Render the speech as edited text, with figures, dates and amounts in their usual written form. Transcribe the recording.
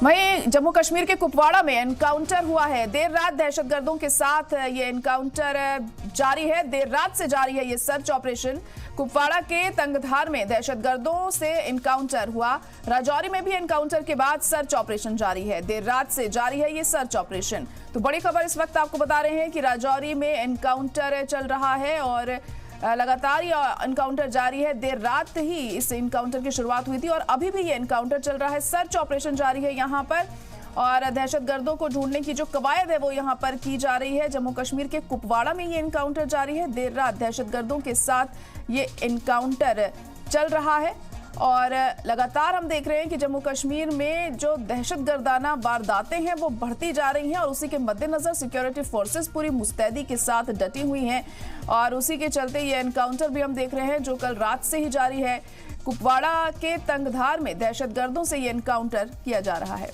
वहीं जम्मू कश्मीर के कुपवाड़ा में एनकाउंटर हुआ है। देर रात दहशतगर्दों के साथ ये एनकाउंटर जारी है। देर रात से जारी है ये सर्च ऑपरेशन। कुपवाड़ा के तंगधार में दहशतगर्दों से एनकाउंटर हुआ। राजौरी में भी एनकाउंटर के बाद सर्च ऑपरेशन जारी है। देर रात से जारी है ये सर्च ऑपरेशन। तो बड़ी खबर इस वक्त आपको बता रहे हैं कि राजौरी में एनकाउंटर चल रहा है और लगातार ये एनकाउंटर जारी है। देर रात ही इस एनकाउंटर की शुरुआत हुई थी और अभी भी ये एनकाउंटर चल रहा है। सर्च ऑपरेशन जारी है यहाँ पर और दहशतगर्दों को ढूंढने की जो कवायद है वो यहाँ पर की जा रही है। जम्मू कश्मीर के कुपवाड़ा में ये एनकाउंटर जारी है। देर रात दहशतगर्दों के साथ ये एनकाउंटर चल रहा है और लगातार हम देख रहे हैं कि जम्मू कश्मीर में जो दहशतगर्दाना वारदातें हैं वो बढ़ती जा रही हैं और उसी के मद्देनजर सिक्योरिटी फोर्सेस पूरी मुस्तैदी के साथ डटी हुई हैं और उसी के चलते ये एनकाउंटर भी हम देख रहे हैं जो कल रात से ही जारी है। कुपवाड़ा के तंगधार में दहशतगर्दों से ये एनकाउंटर किया जा रहा है।